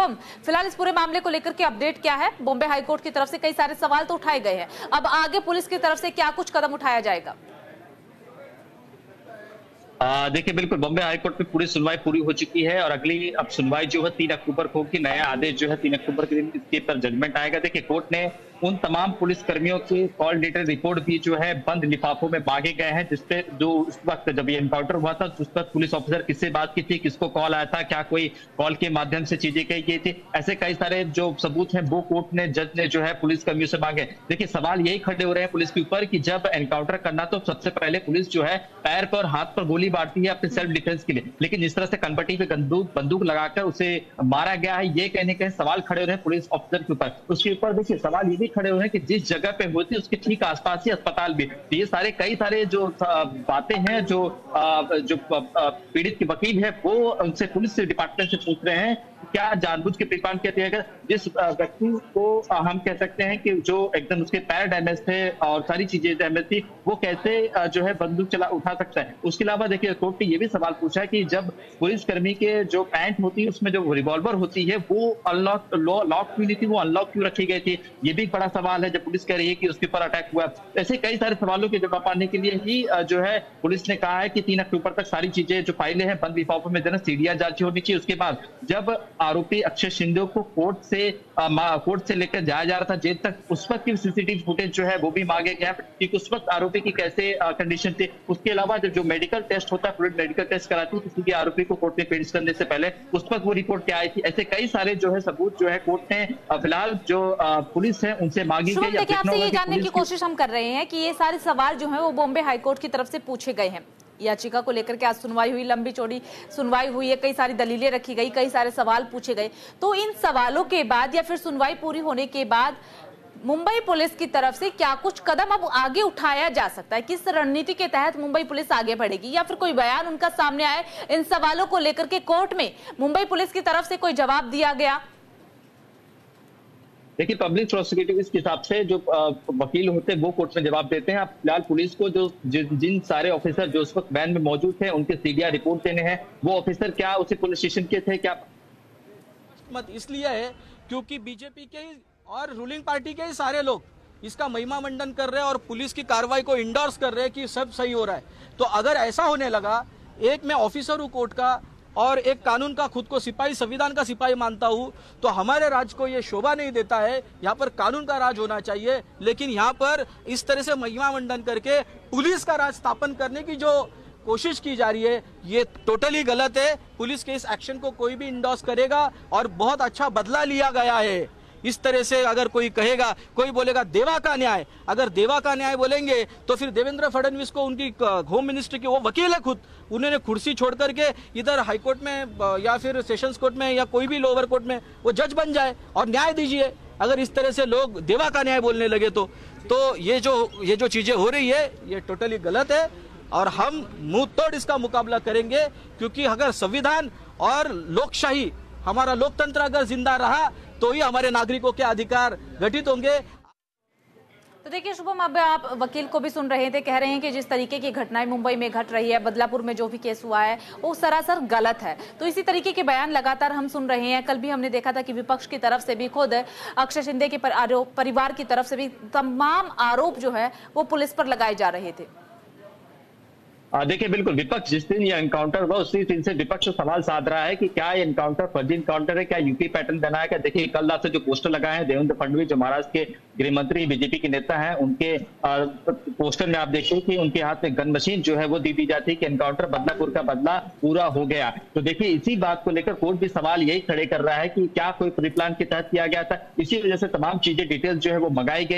फिलहाल इस पूरे मामले को लेकर के अपडेट क्या है? बॉम्बे हाईकोर्ट की तरफ से कई सारे सवाल तो उठाए गए हैं, अब आगे पुलिस की तरफ से क्या कुछ कदम उठाया जाएगा? देखिए, बिल्कुल बॉम्बे हाईकोर्ट में पूरी सुनवाई पूरी हो चुकी है और अगली अब सुनवाई जो है 3 अक्टूबर को होगी। नया आदेश जो है 3 अक्टूबर के दिन इसके पर जजमेंट आएगा। देखिए, कोर्ट ने उन तमाम पुलिस कर्मियों की कॉल डिटेल रिपोर्ट भी जो है बंद लिफाफों में मांगे गए हैं, जिसपे जो उस वक्त जब ये एनकाउंटर हुआ था उस वक्त पुलिस ऑफिसर किससे बात की थी, किसको कॉल आया था, क्या कोई कॉल के माध्यम से चीजें कही गई थी, ऐसे कई सारे जो सबूत हैं वो कोर्ट ने जज ने जो है पुलिस कर्मियों से मांगे। देखिए, सवाल यही खड़े हो रहे हैं पुलिस के ऊपर कि जब एनकाउंटर करना तो सबसे पहले पुलिस जो है पैर पर और हाथ पर गोली मारती है अपने सेल्फ डिफेंस के लिए, लेकिन जिस तरह से कनपट्टी पे बंदूक लगाकर उसे मारा गया है, ये कहने के सवाल खड़े हो रहे हैं पुलिस ऑफिसर के ऊपर। उसके ऊपर देखिए सवाल ये भी खड़े हो रहे हैं कि जिस जगह पे हुई थी उसके ठीक आसपास ही अस्पताल भी, तो ये सारे कई सारे जो बातें हैं जो पीड़ित के वकील है वो उनसे पुलिस डिपार्टमेंट से पूछ रहे हैं क्या जानबूझ के प्रिपान किया गया। जिस व्यक्ति को हम कह सकते हैं कि जो एकदम उसके पैर डैमेज थे और सारी चीजें डैमेज थी, वो कैसे जो है बंदूक उठा सकता है। उसके अलावा देखिए कोर्ट ने ये भी सवाल पूछा है कि जब पुलिसकर्मी के जो पैंट होती है उसमें जो रिवॉल्वर होती है वो लॉक क्यों नहीं थी, वो अनलॉक क्यों रखी गई थी, ये भी बड़ा सवाल है। जब पुलिस कह रही है कि उसके ऊपर अटैक हुआ, ऐसे कई सारे सवालों के जवाब पाने के लिए ही जो है पुलिस ने कहा है कि 3 अक्टूबर तक सारी चीजें जो फाइलें हैं बंद लिफाफों में सीडियां जांची होनी चाहिए। उसके बाद जब आरोपी अक्षय शिंदे को कोर्ट से लेकर जाया जा रहा था जेल तक, उस वक्त की सीसीटीवी फुटेज जो है वो भी मांगे गया कि उस वक्त आरोपी की कैसे कंडीशन थी। उसके अलावा जो मेडिकल टेस्ट होता है, पुलिस मेडिकल टेस्ट कराती है किसी भी आरोपी को कोर्ट में पेश करने से पहले, उस वक्त वो रिपोर्ट क्या आई थी। ऐसे कई सारे जो है सबूत जो है कोर्ट ने फिलहाल जो पुलिस है उनसे मांगी गई। देखिए, आपसे ये जानने की कोशिश हम कर रहे हैं कि ये सारे सवाल जो है वो बॉम्बे हाईकोर्ट की तरफ से पूछे गए हैं। याचिका को लेकर के आज सुनवाई हुई, लंबी चौड़ी सुनवाई हुई है, कई सारी दलीलें रखी गई, कई सारे सवाल पूछे गए। तो इन सवालों के बाद या फिर सुनवाई पूरी होने के बाद मुंबई पुलिस की तरफ से क्या कुछ कदम अब आगे उठाया जा सकता है? किस रणनीति के तहत मुंबई पुलिस आगे बढ़ेगी, या फिर कोई बयान उनका सामने आए इन सवालों को लेकर के कोर्ट में मुंबई पुलिस की तरफ से कोई जवाब दिया गया? देखिए, पब्लिक प्रोसिक्यूटर के हिसाब से जो वकील होते हैं वो कोर्ट में जवाब देते हैं। अब फिलहाल पुलिस को जो जिन सारे ऑफिसर जो उस वक्त वैन में मौजूद थे उनके सीडीआर रिपोर्ट देने हैं। वो ऑफिसर क्या उसी पुलिस स्टेशन के थे क्या? मत इसलिए है क्योंकि बीजेपी के और रूलिंग पार्टी के ही सारे लोग इसका महिमा मंडन कर रहे हैं और पुलिस की कार्रवाई को इंडोर्स कर रहे हैं कि सब सही हो रहा है। तो अगर ऐसा होने लगा, एक मैं ऑफिसर हूँ कोर्ट का और एक कानून का खुद को सिपाही, संविधान का सिपाही मानता हूं, तो हमारे राज्य को ये शोभा नहीं देता है। यहाँ पर कानून का राज होना चाहिए, लेकिन यहाँ पर इस तरह से महिमा मंडन करके पुलिस का राज स्थापन करने की जो कोशिश की जा रही है ये टोटली गलत है। पुलिस के इस एक्शन को कोई भी इंडोर्स करेगा और बहुत अच्छा बदला लिया गया है। इस तरह से अगर कोई कहेगा, कोई बोलेगा देवा का न्याय, अगर देवा का न्याय बोलेंगे तो फिर देवेंद्र फडणवीस को उनकी होम मिनिस्ट्री के वो वकील है खुद, उन्होंने कुर्सी छोड़ करके इधर हाईकोर्ट में या फिर सेशंस कोर्ट में या कोई भी लोअर कोर्ट में वो जज बन जाए और न्याय दीजिए। अगर इस तरह से लोग देवा का न्याय बोलने लगे तो ये जो चीजें हो रही है ये टोटली गलत है और हम मुंह तोड़ इसका मुकाबला करेंगे, क्योंकि अगर संविधान और लोकशाही, हमारा लोकतंत्र अगर जिंदा रहा तो ही हमारे नागरिकों के अधिकार घटित होंगे। तो देखिए शुभम, अब आप वकील को भी सुन रहे थे, कह रहे हैं कि जिस तरीके की घटनाएं मुंबई में घट रही है, बदलापुर में जो भी केस हुआ है वो सरासर गलत है। तो इसी तरीके के बयान लगातार हम सुन रहे हैं। कल भी हमने देखा था कि विपक्ष की तरफ से भी, खुद अक्षय शिंदे के परिवार की तरफ से भी तमाम आरोप जो है वो पुलिस पर लगाए जा रहे थे। देखिए, बिल्कुल विपक्ष जिस दिन ये एनकाउंटर हुआ उसी दिन से विपक्ष सवाल साध रहा है कि क्या ये एनकाउंटर फर्जी एनकाउंटर है, क्या यूपी पैटर्न बना है क्या। देखिए, कल रात से जो पोस्टर लगाए हैं देवेंद्र फडणवीस जो महाराष्ट्र के गृह मंत्री बीजेपी के नेता हैं, उनके पोस्टर में आप देखिए कि उनके हाथ में गन मशीन जो है वो दी जाती है कि एनकाउंटर बदलापुर का बदला पूरा हो गया। तो देखिए, इसी बात को लेकर कोर्ट भी सवाल यही खड़े कर रहा है कि क्या कोई प्री प्लान के तहत किया गया था। इसी वजह से तमाम चीजें डिटेल्स जो है वो मंगाई गई।